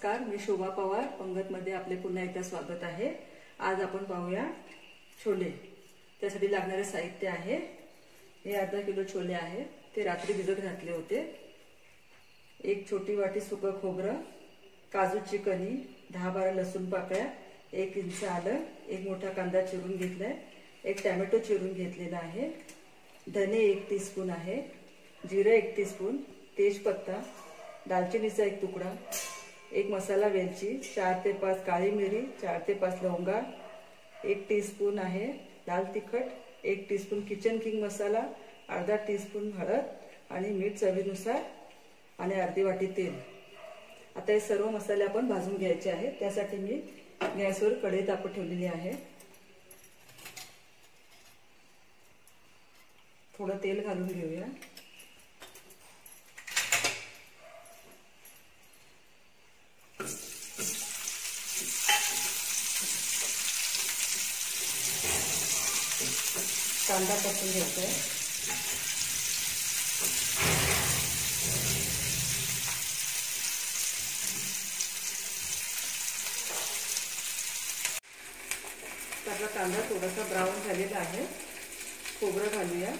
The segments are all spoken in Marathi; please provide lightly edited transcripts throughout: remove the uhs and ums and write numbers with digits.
नमस्कार, मी शोभा पवार पंगतमध्ये आपले पुन्हा एकदा स्वागत आहे। आज आपण पाहूया छोले। त्यासाठी लागणारे साहित्य आहे, हे अर्धा किलो छोले आहे, ते रात्री भिजत घातले होते। एक छोटी वाटी सुकं खोबरं, काजूची कणी, 10-12 लसूण पाकळ्या, 1 इंच आलं, एक मोठा कांदा चिरून घेतलाय, एक टोमॅटो चिरून घेतलेला आहे, धने 1 टीस्पून आहे, जिरे 1 टीस्पून, तेजपत्ता, दालचिनीचा 1 तुकडा, एक मसाला वेलची, 4 ते 5 काळी मिरी, 4 ते 5 लवंगा, 1 टीस्पून आहे लाल तिखट, 1 टीस्पून किचन किंग मसाला, अर्धा टीस्पून हळद आणि मीठ चवीनुसार आणि अर्धी वाटी तेल। आता हे सर्व मसाले आपण भाजून घ्यायचे आहेत। त्यासाठी मी गॅसवर कढई तापत ठेवलेली आहे। थोडं तेल घालून घेऊया। कांदा परतून घ्यायचा आहे। आपला कांदा थोडासा ब्राऊन झालेला आहे। खोबरं घालूया।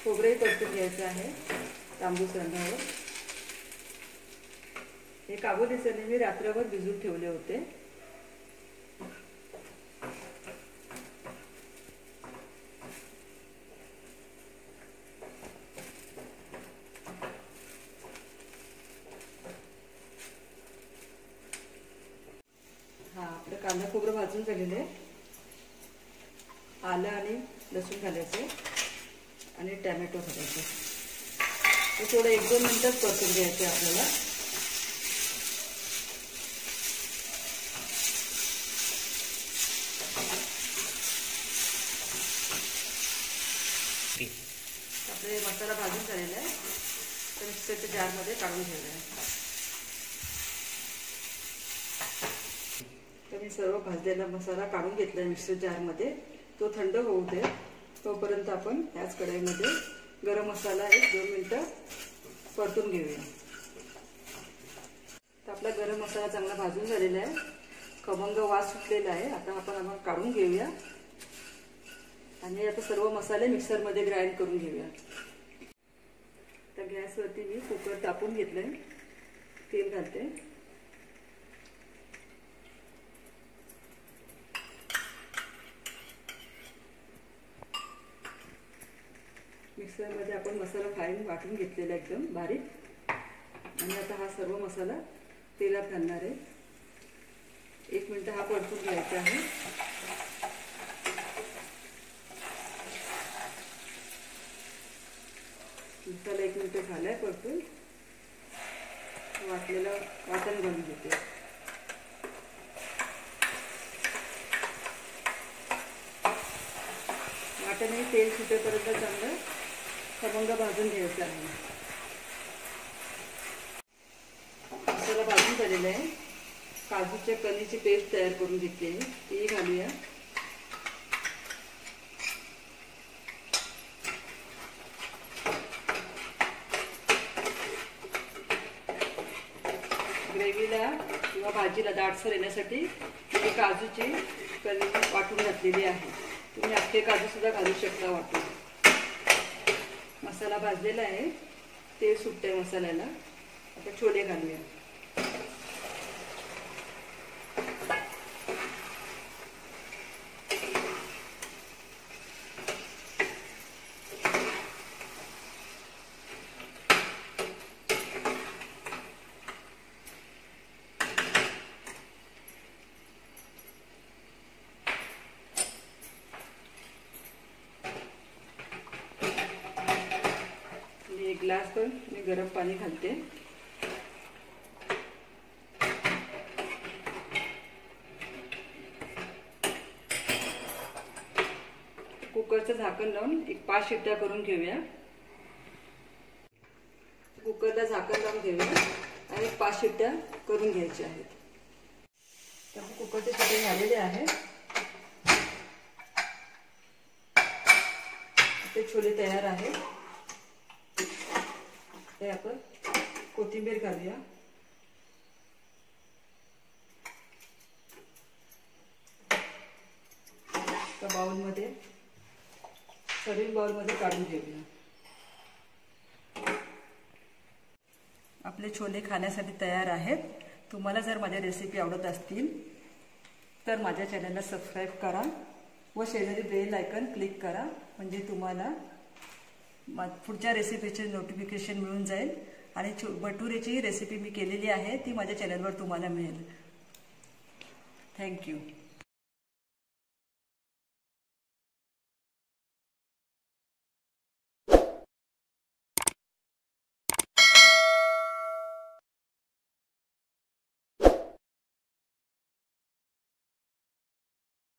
खोबरंही परतून घ्यायचं आहे तांबूस रंगावर। हे काबुली चणे मी रात्रभर भिजवून ठेवले होते। आपलं कांदा खोबरं भाजून झालेलं आहे। आलं आणि लसूण घालायचं आणि टोमॅटो घालायचं। ते थोडं 1-2 मिनिटच परतून घ्यायचं आपल्याला। आपले मसाला भाजून झालेला आहे, तर मिक्सरच्या जारमध्ये काढून घ्यायचा आहे। तर मी सर्व भाजलेला मसाला काढून घेतला मिक्सर जारमध्ये। तो थंड होऊ दे, तोपर्यंत आपण याच कढईमध्ये गरम मसाला 1-2 मिनिटं परतून घेऊया। तर आपला गरम मसाला चांगला भाजून झालेला आहे, खमंग वास सुटलेला आहे। आता आपण काढून घेऊया आणि आता सर्व मसाले मिक्सरमध्ये ग्राइंड करून घेऊया। तर गॅसवरती मी कुकर तापून घेतलंय, तेल घालते। मिक्सरमध्ये आपण मसाला फाईन वाटून घेतलेला एकदम बारीक, आणि आता हा सर्व मसाला तेलात घालणार आहे। 1 मिनिट हा परतून घ्यायचा आहे। मसाला 1 मिनिट झालाय परतून। वाटलेलं वाटण घालून घेते। वाटणही तेल सुटेपर्यंत चांगलं खमंग भाजून घ्यायचं आहे। मसाला भाजून झालेला आहे। काजूच्या कणीची पेस्ट तयार करून घेतली आहे, ती घालूया। ग्रेव्हीला किंवा भाजीला दाटसर येण्यासाठी मी काजूची कणी वाटून घातलेली आहे। तुम्ही अख्खे काजू सुद्धा घालू शकता वाटून। मसाला भाजलेला आहे, तेल सुटतंय मसाल्याला। आता छोले घालूया। एक ग्लास पण मी गरम पाणी घालते। कुकरचं झाकण लावून 5 शिट्ट्या करून घेऊया। कुकरला झाकण लावून घेऊया आणि 5 शिट्ट्या करून घ्यायच्या आहेत। तर कुकरचे शिट्टे झालेले आहे। ते छोले तयार आहे। ते आपण कोथिंबीर घालूया। बाउलमध्ये सर्विंग बाउलमध्ये काढून घेऊया। आपले छोले खाण्यासाठी तयार आहेत। तुम्हाला जर माझ्या रेसिपी आवडत असतील तर माझ्या चॅनलला सबस्क्राईब करा व शेजारी बेल आयकॉन क्लिक करा, म्हणजे तुम्हाला पुढच्या रेसिपीचे नोटिफिकेशन मिळून जाईल। आणि भटुरेची रेसिपी मी केलेली आहे ती माझ्या चॅनलवर तुम्हाला मिळेल। थँक्यू।